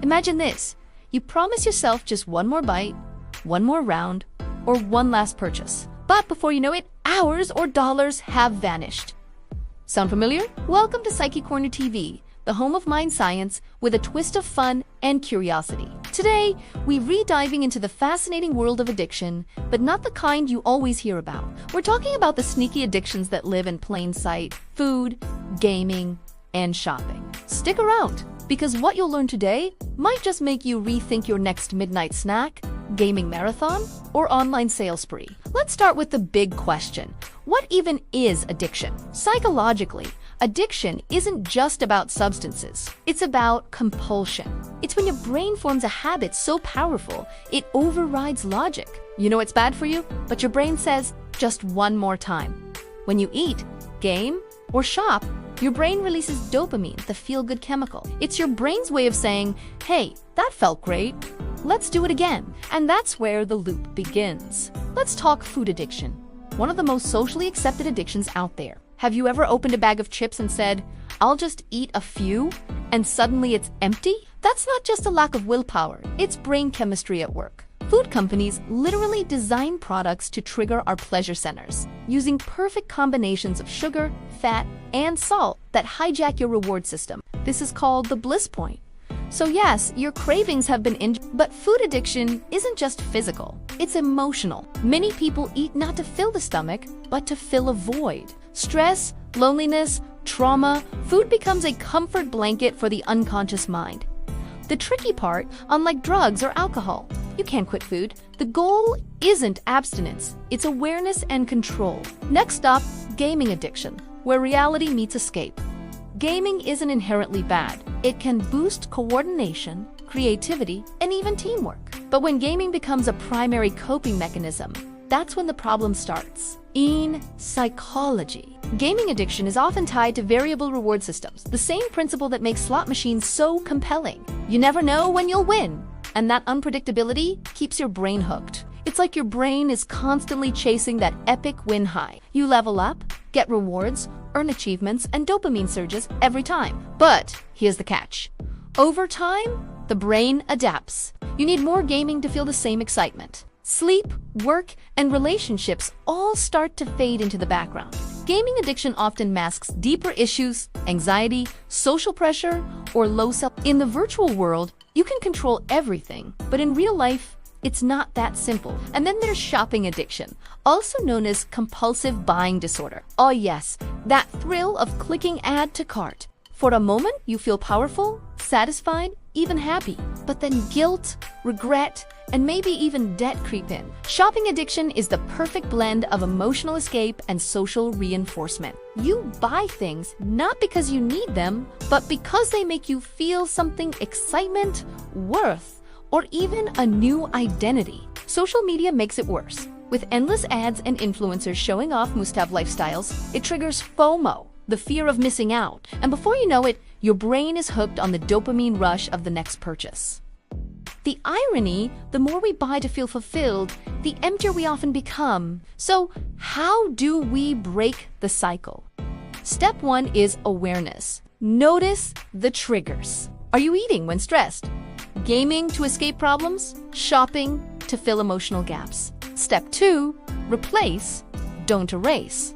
Imagine this. You promise yourself just one more bite, one more round, or one last purchase. But before you know it, hours or dollars have vanished. Sound familiar? Welcome to Psyche Corner TV, the home of mind science with a twist of fun and curiosity. Today, we're re-diving into the fascinating world of addiction, but not the kind you always hear about. We're talking about the sneaky addictions that live in plain sight: food, gaming, and shopping. Stick around, because what you'll learn today might just make you rethink your next midnight snack, gaming marathon, or online sales spree. Let's start with the big question. What even is addiction? Psychologically, addiction isn't just about substances. It's about compulsion. It's when your brain forms a habit so powerful, it overrides logic. You know it's bad for you, but your brain says, just one more time. When you eat, game, or shop, your brain releases dopamine, the feel-good chemical. It's your brain's way of saying, hey, that felt great. Let's do it again. And that's where the loop begins. Let's talk food addiction, one of the most socially accepted addictions out there. Have you ever opened a bag of chips and said, I'll just eat a few, and suddenly it's empty? That's not just a lack of willpower, it's brain chemistry at work. Food companies literally design products to trigger our pleasure centers, using perfect combinations of sugar, fat, and salt that hijack your reward system. This is called the bliss point. So yes, your cravings have been injured, but food addiction isn't just physical, it's emotional. Many people eat not to fill the stomach, but to fill a void. Stress, loneliness, trauma, food becomes a comfort blanket for the unconscious mind. The tricky part, unlike drugs or alcohol, you can't quit food. The goal isn't abstinence, it's awareness and control. Next up, gaming addiction, where reality meets escape. Gaming isn't inherently bad. It can boost coordination, creativity, and even teamwork. But when gaming becomes a primary coping mechanism, that's when the problem starts. In psychology, gaming addiction is often tied to variable reward systems, the same principle that makes slot machines so compelling. You never know when you'll win, and that unpredictability keeps your brain hooked. It's like your brain is constantly chasing that epic win high. You level up, get rewards, earn achievements, and dopamine surges every time. But here's the catch. Over time, the brain adapts. You need more gaming to feel the same excitement. Sleep, work, and relationships all start to fade into the background. Gaming addiction often masks deeper issues, anxiety, social pressure, or low self. In the virtual world, you can control everything, but in real life, it's not that simple. And then there's shopping addiction, also known as compulsive buying disorder. Oh yes, that thrill of clicking add to cart. For a moment, you feel powerful, satisfied, even happy. But then guilt, regret, and maybe even debt creep in. Shopping addiction is the perfect blend of emotional escape and social reinforcement. You buy things not because you need them, but because they make you feel something: excitement, worth, or even a new identity. Social media makes it worse. With endless ads and influencers showing off must-have lifestyles, it triggers FOMO, the fear of missing out. And before you know it, your brain is hooked on the dopamine rush of the next purchase. The irony, the more we buy to feel fulfilled, the emptier we often become. So how do we break the cycle? Step 1 is awareness. Notice the triggers. Are you eating when stressed? Gaming to escape problems? Shopping to fill emotional gaps? Step 2, replace, don't erase.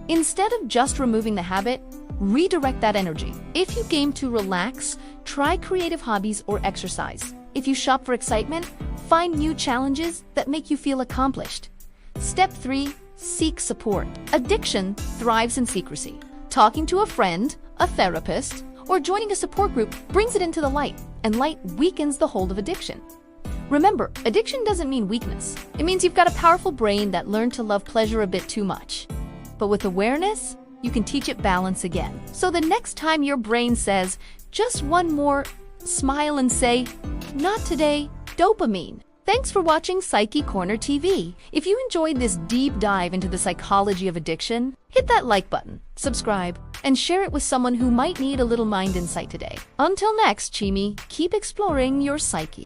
Instead of just removing the habit, redirect that energy. If you game to relax, try creative hobbies or exercise. If you shop for excitement, find new challenges that make you feel accomplished. Step 3, seek support. Addiction thrives in secrecy. Talking to a friend, a therapist, or joining a support group brings it into the light, and light weakens the hold of addiction. Remember, addiction doesn't mean weakness. It means you've got a powerful brain that learned to love pleasure a bit too much. But with awareness, you can teach it balance again. So the next time your brain says, just one more, smile and say, not today, dopamine. Thanks for watching Psyche Corner TV. If you enjoyed this deep dive into the psychology of addiction, hit that like button, subscribe, and share it with someone who might need a little mind insight today. Until next, Chimi, keep exploring your psyche.